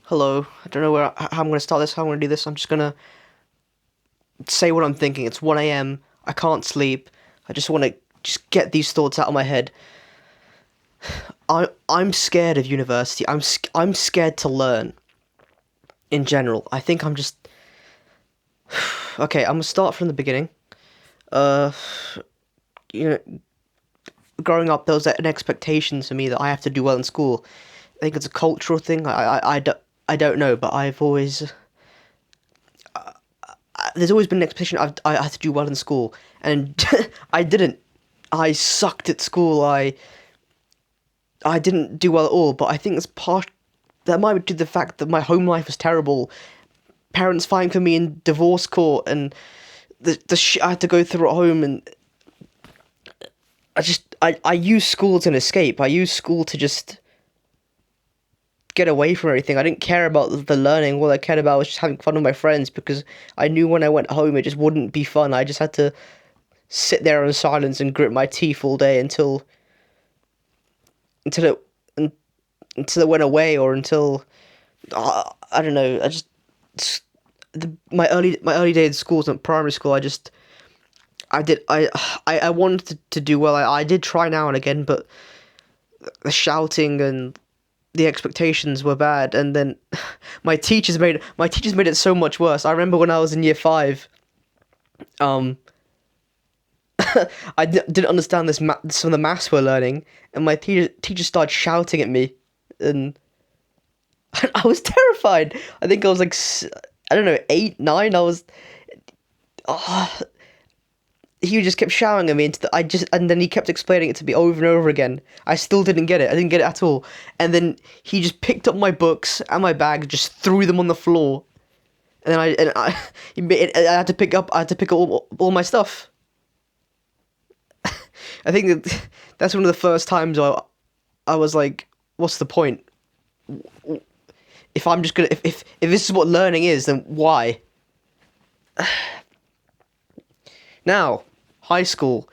Hello. I don't know how I'm going to start this, how I'm going to do this. I'm just going to say what I'm thinking. It's 1 a.m. I can't sleep. I just want to just get these thoughts out of my head. I'm scared of university. I'm scared to learn in general. I think I'm just okay. I'm gonna start from the beginning. Uh, you know, growing up, there was an expectation to me that I have to do well in school. I think it's a cultural thing. I don't know, but I've always there's always been an expectation I have to do well in school, and I didn't. I sucked at school. I didn't do well at all. But I think it's part that might be due to the fact that my home life was terrible. Parents fighting for me in divorce court, and the shit I had to go through at home, and I use school as an escape. I use school to just get away from everything. I didn't care about the learning. All I cared about was just having fun with my friends because I knew when I went home it just wouldn't be fun. I just had to sit there in silence and grit my teeth all day until it until it went away, or until I don't know. My early days in schools and primary school. I wanted to do well. I did try now and again, but the shouting and the expectations were bad, and then my teachers made it so much worse. I remember when I was in year five, um, didn't understand some of the maths we're learning, and my teacher started shouting at me, and I was terrified. I think I was like I don't know, 8, 9. Oh, he just kept shouting at me and then he kept explaining it to me over and over again. I still didn't get it. I didn't get it at all. And then he just picked up my books and my bag, just threw them on the floor. And then I had to pick up all my stuff. I think that's one of the first times I was like, what's the point? If I'm just gonna if this is what learning is, then why? Now, high school.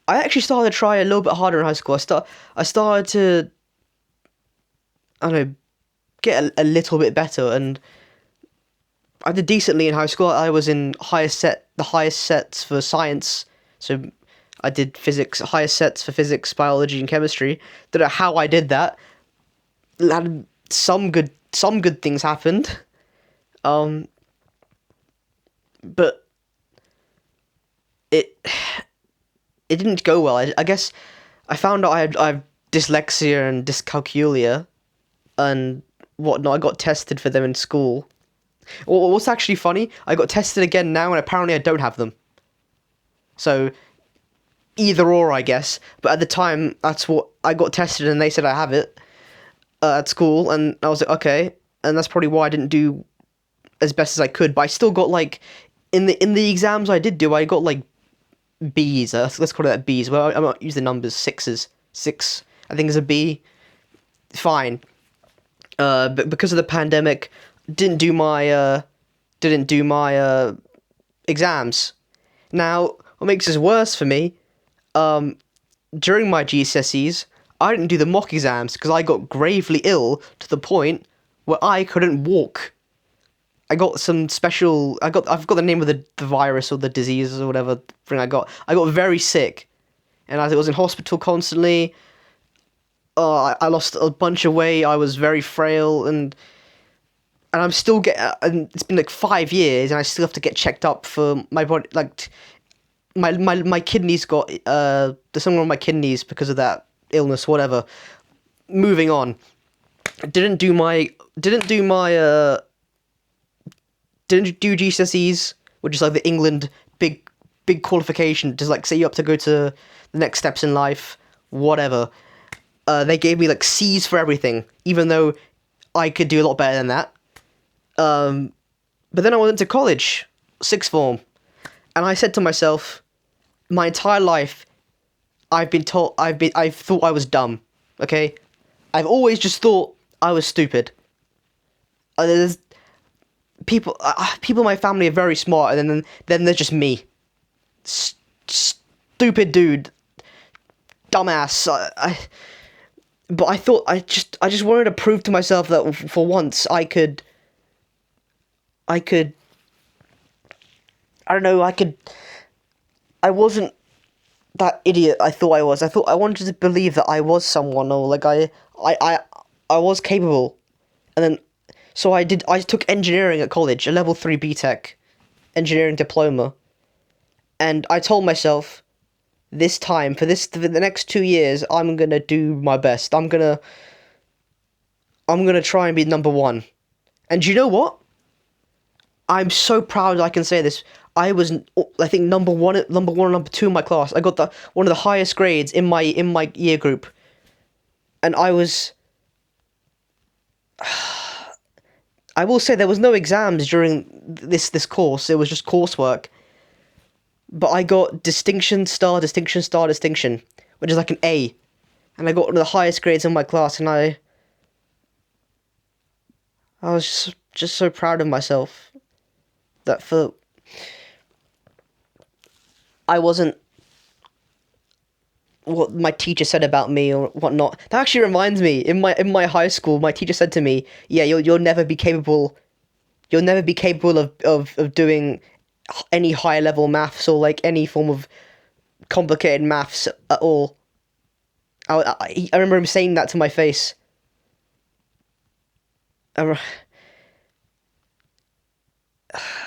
I actually started to try a little bit harder in high school. I started to, I don't know, get a little bit better, and I did decently in high school. I was in the highest sets for science. So I did physics, highest sets for physics, biology, and chemistry. Don't know how I did that. Had some good things happened. Um, but it it didn't go well. I guess I found out I have dyslexia and dyscalculia and whatnot. I got tested for them in school. What's actually funny, I got tested again now, and apparently I don't have them. So either or, I guess. But at the time, that's what I got tested, and they said I have it at school, and I was like, okay. And that's probably why I didn't do as best as I could. But I still got like in the exams I did do, I got like B's. Let's call it that B's. Well, I'm not use the numbers. Sixes. Six, I think, is a B. Fine. But because of the pandemic, didn't do my didn't do my exams. Now, what makes this worse for me? During my GCSEs, I didn't do the mock exams because I got gravely ill to the point where I couldn't walk. I got some special. I've got the name of the virus or the disease or whatever thing I got. I got very sick, and I was in hospital constantly. I lost a bunch of weight. I was very frail, and I'm still and it's been like 5 years, and I still have to get checked up for my body. Like my kidneys got there's something wrong with my kidneys because of that illness. Whatever. Moving on. Didn't do GCSEs, which is like the England big qualification to like set you up to go to the next steps in life. Whatever. They gave me like C's for everything, even though I could do a lot better than that. But then I went into college, sixth form, and I said to myself, my entire life, I've thought I was dumb. Okay, I've always just thought I was stupid. There's people in my family are very smart, and then there's just me, stupid dude, dumbass. but I thought I just wanted to prove to myself that for once I could I don't know, I wasn't that idiot I thought I was. I wanted to believe that I was someone, or like I I was capable. And then so I took engineering at college, a level 3 BTEC engineering diploma. And I told myself this time for the next 2 years I'm going to do my best. I'm going to try and be number 1. And you know what? I'm so proud I can say this. I was, I think, number one, or number 2 in my class. I got one of the highest grades in my year group, and I was. I will say there was no exams during this course. It was just coursework. But I got distinction star, distinction star, distinction, which is like an A, and I got one of the highest grades in my class, and I was just so proud of myself that for I wasn't what my teacher said about me or whatnot. That actually reminds me, in my high school, my teacher said to me, "Yeah, you'll never be capable. You'll never be capable of doing any higher level maths or like any form of complicated maths at all." I remember him saying that to my face. I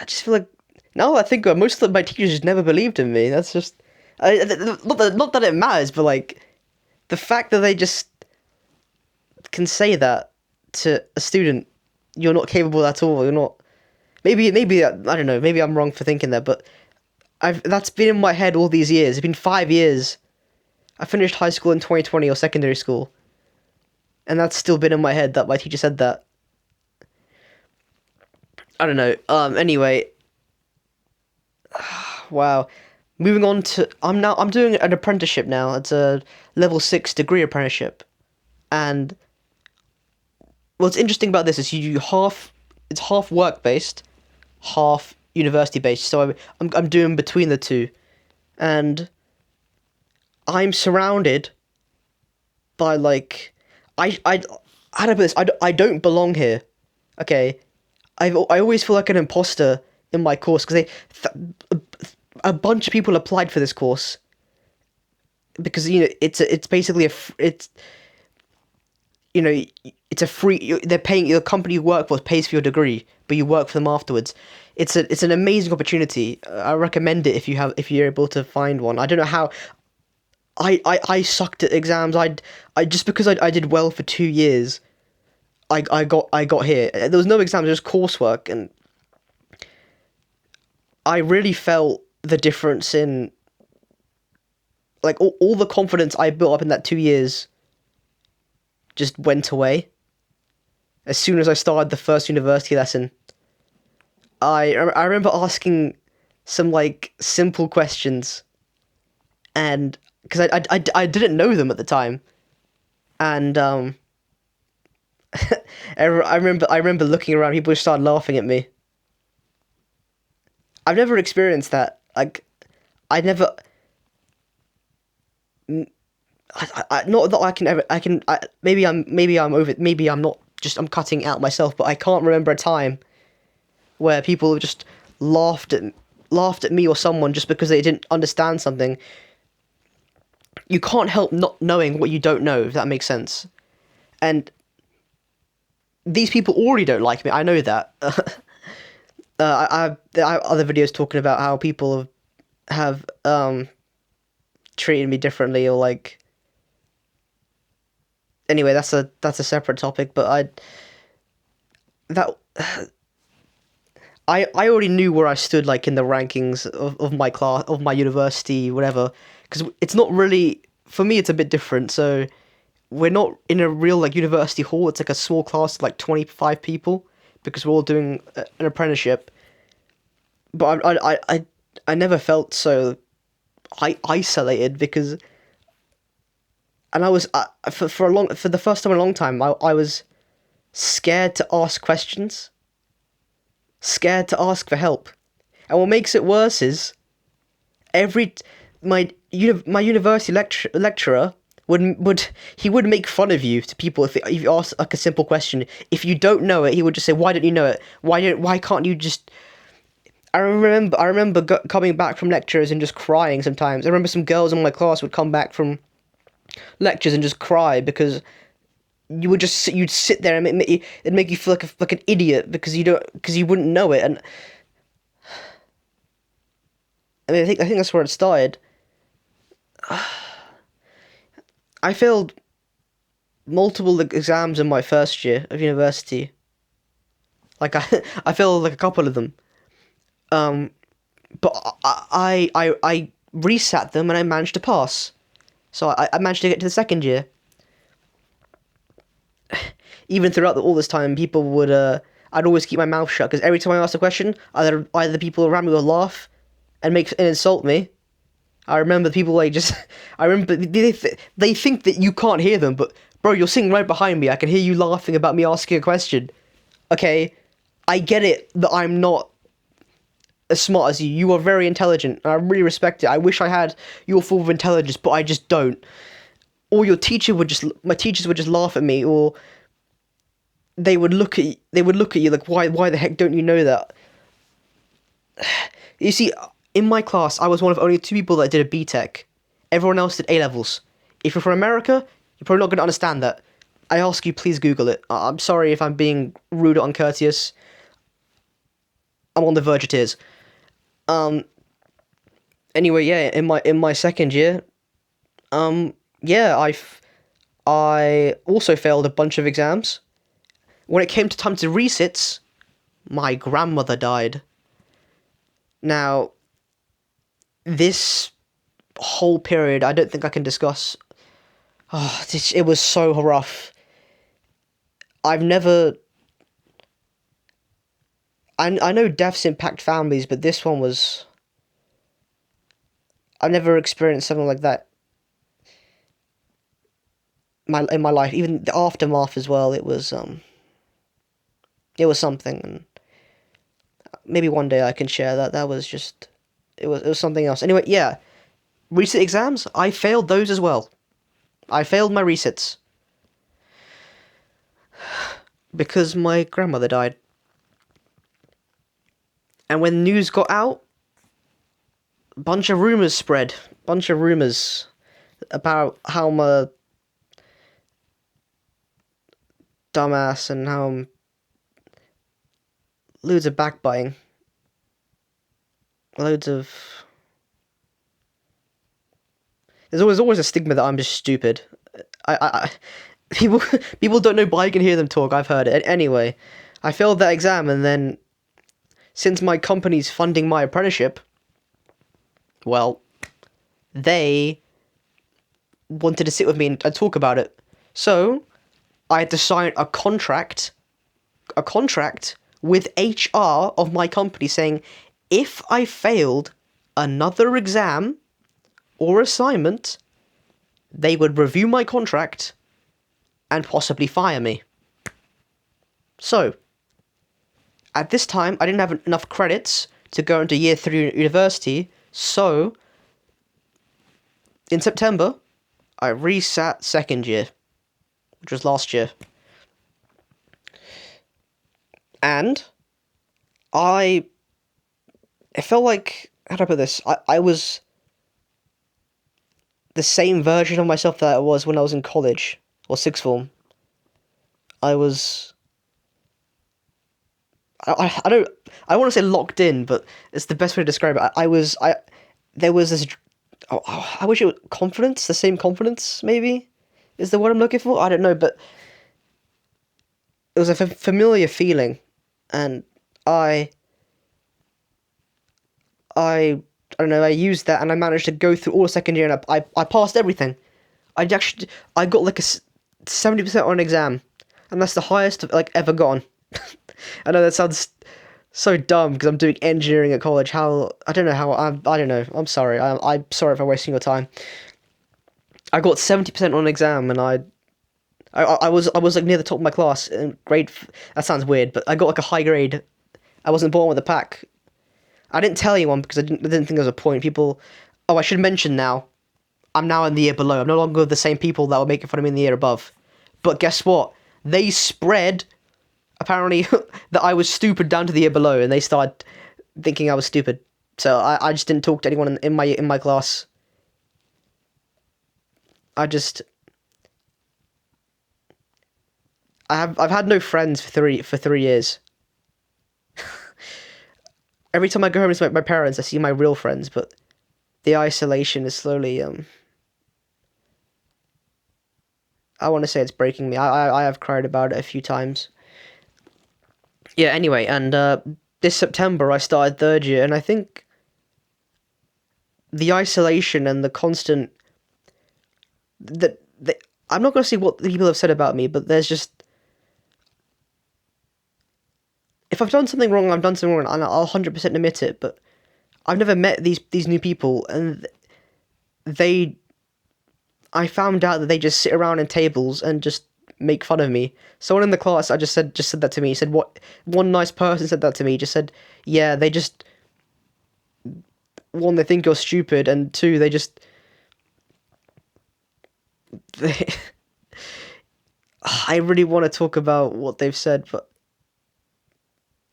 I just feel like now that I think about it, most of my teachers just never believed in me. That's just not that it matters, but like the fact that they just can say that to a student, you're not capable at all. You're not. Maybe I don't know. Maybe I'm wrong for thinking that, but that's been in my head all these years. It's been 5 years. I finished high school in 2020 or secondary school, and that's still been in my head that my teacher said that. I don't know. Anyway, wow. Moving on to I'm doing an apprenticeship now. It's a level 6 degree apprenticeship, and what's interesting about this is you do it's half work based, half university based. So I'm doing between the two, and I'm surrounded by like I how do I put this? I don't belong here. Okay, I always feel like an imposter in my course because a bunch of people applied for this course because it's basically it's you know it's a free, they're paying, your company you work for pays for your degree, but you work for them afterwards. It's an amazing opportunity. I recommend it if you're able to find one. I don't know how. I sucked at exams. I just because I did well for 2 years, I got here. There was no exams, just coursework, and I really felt the difference in like all the confidence I built up in that 2 years just went away as soon as I started the first university lesson. I remember asking some like simple questions, and because I didn't know them at the time, and I remember looking around, people just started laughing at me. I've never experienced that. Like, I never. Not that I can ever. Maybe I'm over. Maybe I'm not. Just I'm cutting out myself. But I can't remember a time where people just laughed at me or someone just because they didn't understand something. You can't help not knowing what you don't know, if that makes sense. And these people already don't like me. I know that. I have other videos talking about how people have treated me differently, or like. Anyway, that's a separate topic. But I already knew where I stood, like in the rankings of my class, of my university, whatever. Because it's not really, for me, it's a bit different. So we're not in a real like university hall. It's like a small class, like 25 people, because we're all doing an apprenticeship. But I never felt so isolated because, and I was for the first time in a long time, I was scared to ask questions, scared to ask for help, and what makes it worse is my university lecturer would he would make fun of you to people if you ask like a simple question. If you don't know it, he would just say, "Why don't you know it? Why can't you just?" I remember coming back from lectures and just crying sometimes. I remember some girls in my class would come back from lectures and just cry because you'd sit there and it'd make you feel like an idiot because you wouldn't know it. And I mean, I think that's where it started. I failed multiple exams in my first year of university. Like I failed like a couple of them. But I resat them and I managed to pass. So I managed to get to the second year. Even throughout all this time, people would I'd always keep my mouth shut because every time I asked a question, either the people around me would laugh and insult me. I remember people I remember they think that you can't hear them, but bro, you're sitting right behind me. I can hear you laughing about me asking a question. Okay, I get it that I'm not as smart as you. You are very intelligent, and I really respect it. I wish I had your form of intelligence, but I just don't. Or my teachers would just laugh at me, or they would look at you like, why the heck don't you know that? You see, in my class, I was one of only 2 people that did a BTEC. Everyone else did A-levels. If you're from America, you're probably not going to understand that. I ask you, please Google it. I'm sorry if I'm being rude or uncourteous. I'm on the verge of tears. Anyway, yeah, in my second year, yeah, I also failed a bunch of exams. When it came to time to resits, my grandmother died. Now, this whole period, I don't think I can discuss. Oh, it was so rough. I know deaths impact families, but this one was... I've never experienced something like that in my life. Even the aftermath as well, it was something, and maybe one day I can share that. That was just... It was something else. Anyway, yeah. Resit exams, I failed those as well. I failed my resits. Because my grandmother died. And when news got out, a bunch of rumours spread. Bunch of rumours about how I'm a dumbass and how I'm loads of backbiting. Loads of... There's always a stigma that I'm just stupid. People don't know, but I can hear them talk. I've heard it. Anyway, I failed that exam, and then since my company's funding my apprenticeship, well, they wanted to sit with me and talk about it. So I had to sign a contract with HR of my company saying if I failed another exam or assignment, they would review my contract and possibly fire me. So, at this time, I didn't have enough credits to go into year 3 university, so in September, I resat second year, which was last year. And I felt like, how do I put this? I was the same version of myself that I was when I was in college, or sixth form. I was... I don't... I want to say locked in, but it's the best way to describe it. There was this... I wish it was confidence, the same confidence, maybe, is the word I'm looking for? I don't know, but it was a familiar feeling, and I don't know, I used that and I managed to go through all the second year and I passed everything. I got like a 70% on an exam, and that's the highest I've like ever gotten. I know that sounds so dumb because I'm doing engineering at college. I don't know. I'm sorry. I'm sorry if I'm wasting your time. I got 70% on an exam, and I was like near the top of my class in grade. That sounds weird, but I got like a high grade. I wasn't born with a pack. I didn't tell anyone because I didn't think there was a point. People... Oh, I should mention now. I'm now in the year below. I'm no longer with the same people that were making fun of me in the year above. But guess what? They spread, apparently, that I was stupid down to the year below, and they started thinking I was stupid. So I just didn't talk to anyone in my class. I've had no friends for 3 years. Every time I go home to my parents, I see my real friends, but the isolation is slowly I want to say it's breaking me. I have cried about it a few times. Yeah. Anyway, and this September I started third year, and I think the isolation and the constant that I'm not going to see what the people have said about me, but there's just, if I've done something wrong, I've done something wrong, and I'll 100% admit it. But I've never met these new people, and I found out that they just sit around in tables and just make fun of me. Someone in the class, I just said that to me. He said, what? One nice person said that to me. Just said, yeah, they just, one, they think you're stupid, and two, they just, they, I really want to talk about what they've said, but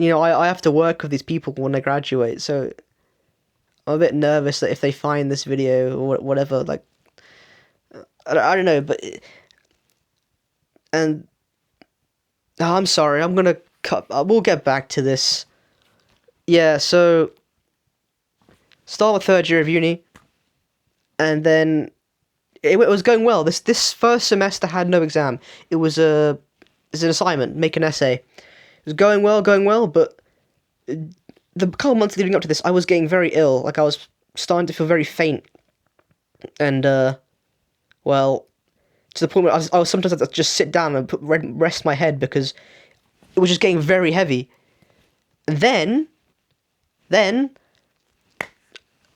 I have to work with these people when I graduate, so I'm a bit nervous that if they find this video or whatever, like, I don't know, but, and I'm sorry, I'm gonna cut. We'll get back to this. Yeah, so start with third year of uni, and then it was going well. This first semester had no exam. It was an assignment, make an essay. It was going well, but the couple months leading up to this, I was getting very ill. Like, I was starting to feel very faint, and well, to the point where I was sometimes have to just sit down and rest my head because it was just getting very heavy. And then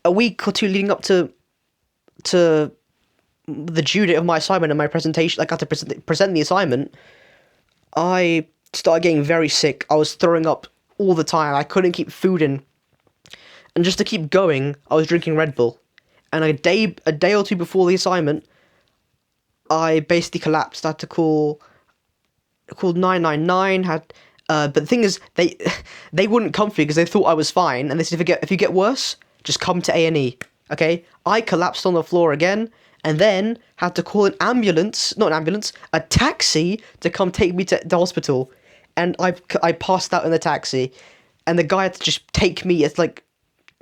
a week or two leading up to the due date of my assignment and my presentation, like I had to present the assignment, I started getting very sick. I was throwing up all the time. I couldn't keep food in. And just to keep going, I was drinking Red Bull. And a day or two before the assignment, I basically collapsed. I had to call 999. But the thing is, they wouldn't come for me because they thought I was fine. And they said, if you get worse, just come to A&E. Okay? I collapsed on the floor again, and then had to call a taxi to come take me to the hospital. And I passed out in the taxi, and the guy had to just take me, it's like,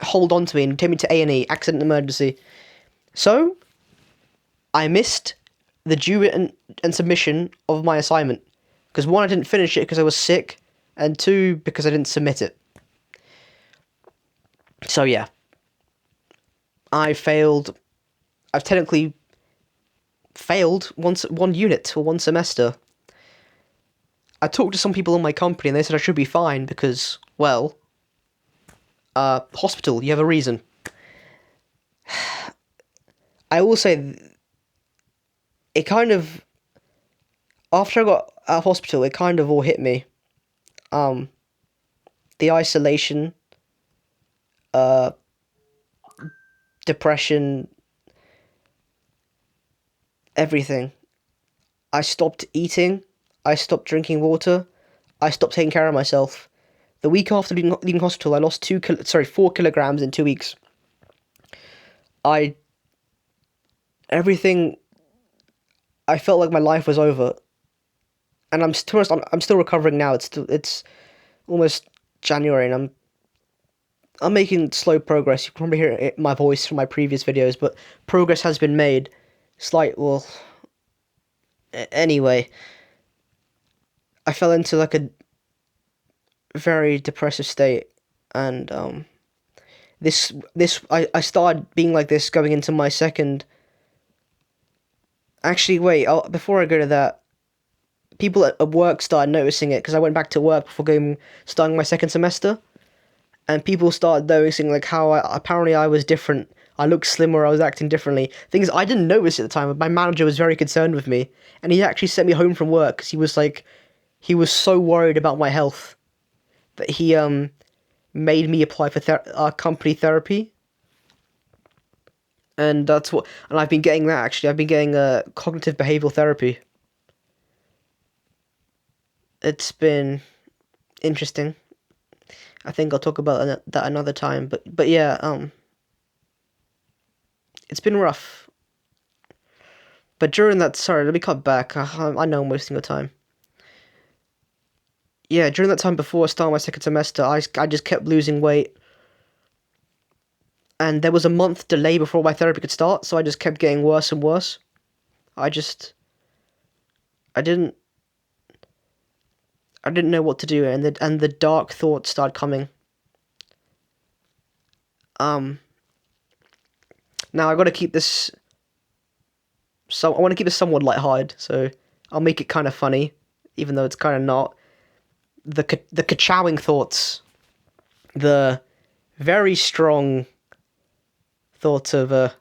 hold on to me and take me to A&E, accident emergency. So, I missed the due and submission of my assignment. Because one, I didn't finish it because I was sick, and two, because I didn't submit it. So yeah. I failed. I've technically failed one unit or one semester. I talked to some people in my company and they said I should be fine because, well, hospital, you have a reason. I will say, it kind of, after I got out of hospital, it kind of all hit me. The isolation, depression, everything. I stopped eating. I stopped drinking water. I stopped taking care of myself. The week after leaving hospital, I lost 4 kilograms in 2 weeks. Everything, I felt like my life was over. And I'm still recovering now. It's almost January, and I'm making slow progress. You can probably hear my voice from my previous videos, but progress has been made. Anyway, I fell into like a very depressive state, and I started being like this going into my second. Actually, wait. Before I go to that, people at work started noticing it because I went back to work before starting my second semester, and people started noticing like how apparently I was different. I looked slimmer. I was acting differently. Things I didn't notice at the time. My manager was very concerned with me, and he actually sent me home from work because he was so worried about my health that he made me apply for company therapy. And I've been getting that actually. I've been getting cognitive behavioral therapy. It's been interesting. I think I'll talk about that another time. But yeah, it's been rough. But during that, sorry, let me cut back. I know I'm wasting your time. Yeah, during that time before I started my second semester, I just kept losing weight, and there was a month delay before my therapy could start, so I just kept getting worse and worse. I just, I didn't, I didn't know what to do, and the dark thoughts started coming. Um, Now I got to keep this. So I want to keep this somewhat lighthearted, so I'll make it kind of funny, even though it's kind of not. The kachowing thoughts, the very strong thoughts of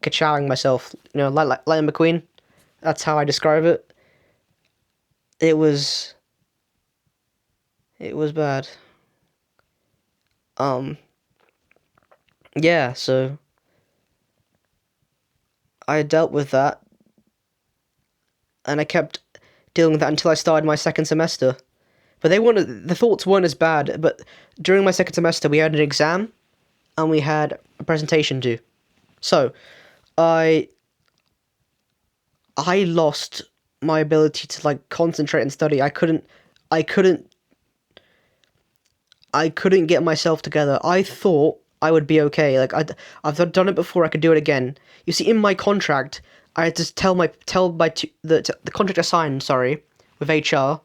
kachowing myself, like Lightning McQueen. That's how I describe it. It was bad. Um, yeah, so I dealt with that, and I kept dealing with that until I started my second semester. But the thoughts weren't as bad. But during my second semester, we had an exam, and we had a presentation due. So, I lost my ability to like concentrate and study. I couldn't get myself together. I thought I would be okay. Like I've done it before. I could do it again. You see, in my contract, I had to the contract I signed. Sorry, with HR.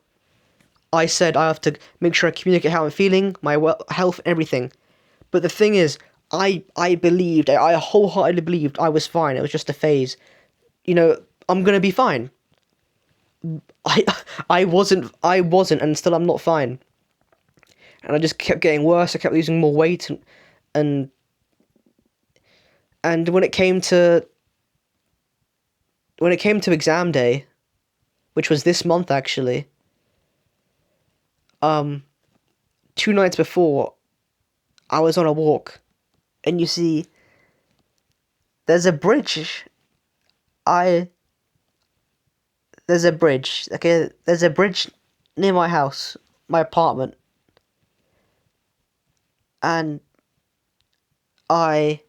I said I have to make sure I communicate how I'm feeling, my health, everything. But the thing is, I wholeheartedly believed I was fine. It was just a phase. I'm gonna be fine. I I wasn't, and still I'm not fine. And I just kept getting worse. I kept losing more weight, and and when it came to exam day, which was this month actually, 2 nights before, I was on a walk, and you see, there's a bridge. I there's a bridge. Okay, there's a bridge near my house, my apartment, and I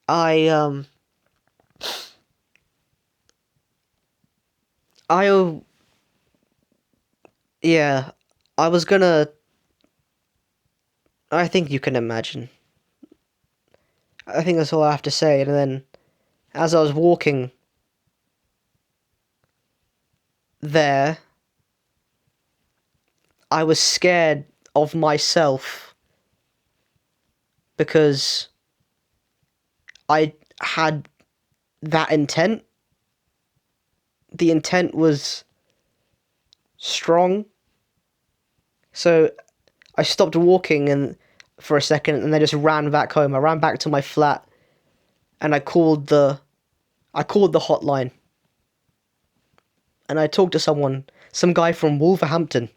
I I yeah, I was gonna. I think you can imagine. I think that's all I have to say. And then, as I was walking there, I was scared of myself because I had that intent. The intent was strong. So I stopped walking and for a second, and then just ran back home. I ran back to my flat, and I called the hotline, and I talked to some guy from Wolverhampton.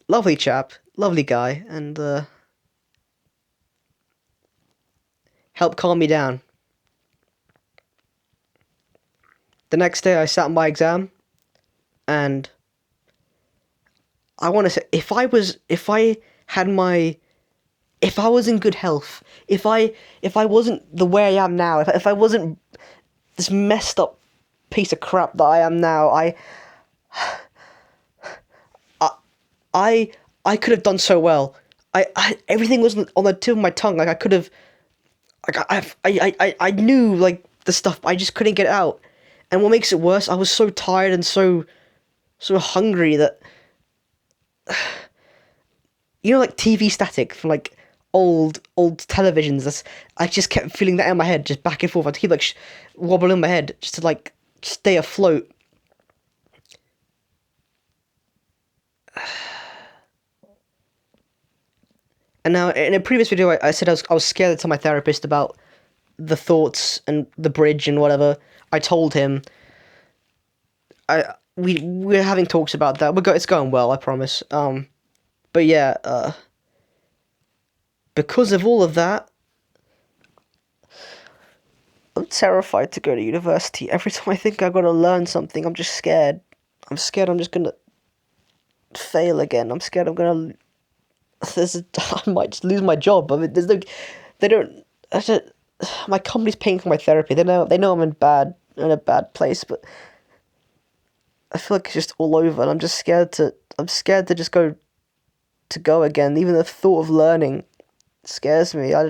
Lovely chap, lovely guy, and helped calm me down. The next day, I sat my exam, and I want to say, if I was in good health, if I wasn't the way I am now, if I wasn't this messed up piece of crap that I am now, I I could have done so well. Everything was on the tip of my tongue. Like I could have, like I knew like the stuff, but I just couldn't get it out. And what makes it worse, I was so tired and so hungry that, like TV static from like old televisions. I just kept feeling that in my head, just back and forth. I'd keep like wobbling my head just to like stay afloat. And now, in a previous video, I said I was scared to tell my therapist about the thoughts and the bridge and whatever. I told him. We're having talks about that. It's going well, I promise. But yeah, because of all of that, I'm terrified to go to university. Every time I think I've got to learn something, I'm just scared. I'm scared I'm just gonna fail again. I'm scared I'm gonna. I might just lose my job. I mean, there's no. They don't. My company's paying for my therapy. They know. They know I'm in a bad place, but I feel like it's just all over, and I'm just scared to. I'm scared to just go again. Even the thought of learning scares me. I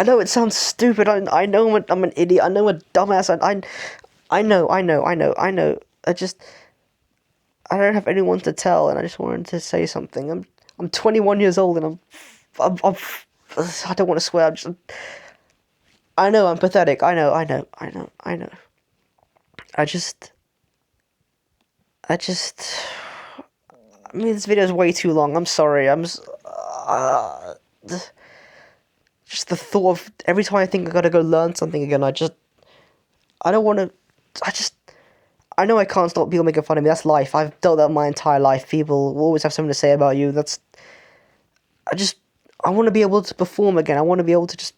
know it sounds stupid. I know I'm an idiot. I know I'm a dumbass. I know. I don't have anyone to tell, and I just wanted to say something. I'm 21 years old, and I'm I don't want to swear. I know I'm pathetic. I know. I just. I mean, this video is way too long. I'm sorry. Just the thought of every time I think I gotta go learn something again. I don't want to. I know I can't stop people making fun of me. That's life. I've dealt that my entire life. People will always have something to say about you. I want to be able to perform again. I want to be able to just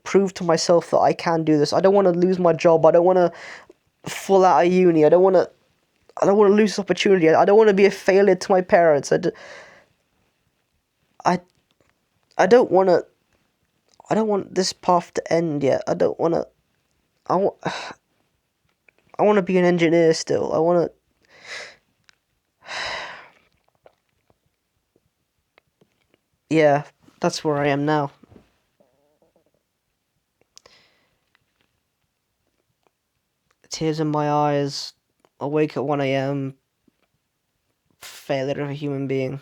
prove to myself that I can do this. I don't want to lose my job. I don't want to fall out of uni. I don't want to lose this opportunity. I don't want to be a failure to my parents. I don't want to. I don't want this path to end yet. I don't want to. I want to be an engineer still. I want to. Yeah, that's where I am now. Tears in my eyes. Awake at 1 a.m. Failure of a human being.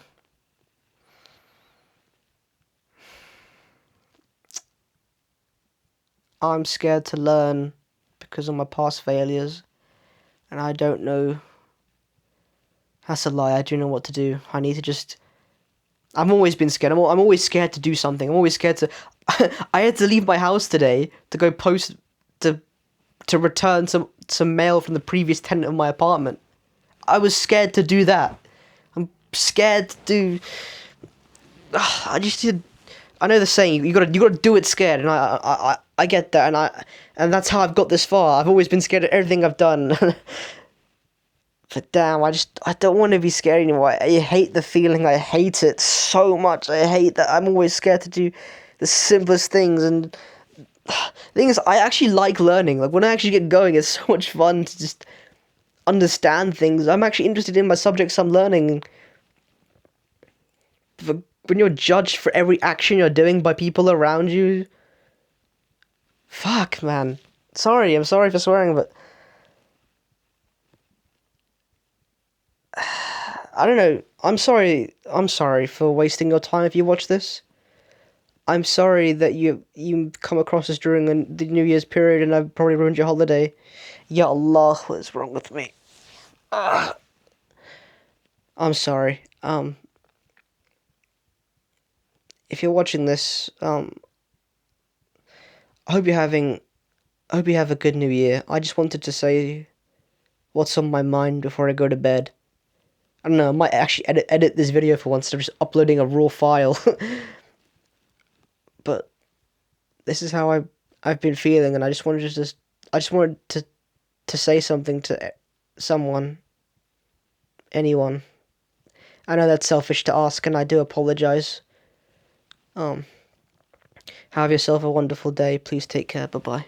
I'm scared to learn because of my past failures, and I don't know. That's a lie. I do know what to do. I need to just. I've always been scared. I'm always scared to do something. I'm always scared to. I had to leave my house today to go post to return some mail from the previous tenant of my apartment. I was scared to do that. I'm scared to do. I just did. I know the saying, you gotta do it scared, and I get that, and that's how I've got this far. I've always been scared of everything I've done. But damn, I don't want to be scared anymore. I hate the feeling. I hate it so much. I hate that I'm always scared to do the simplest things. And the thing is, I actually like learning. Like when I actually get going, it's so much fun to just understand things. I'm actually interested in my subjects I'm learning. But when you're judged for every action you're doing by people around you, fuck, man. I'm sorry for swearing, but I don't know. I'm sorry for wasting your time if you watch this. I'm sorry that you come across this during the New Year's period and I've probably ruined your holiday. Ya Allah, what is wrong with me? I'm sorry. If you're watching this, I hope you have a good New Year. I just wanted to say what's on my mind before I go to bed. I don't know, I might actually edit this video for once instead of just uploading a raw file. But this is how I've been feeling, and I just wanted to say something to someone, anyone. I know that's selfish to ask, and I do apologize. Have yourself a wonderful day. Please take care. Bye-bye.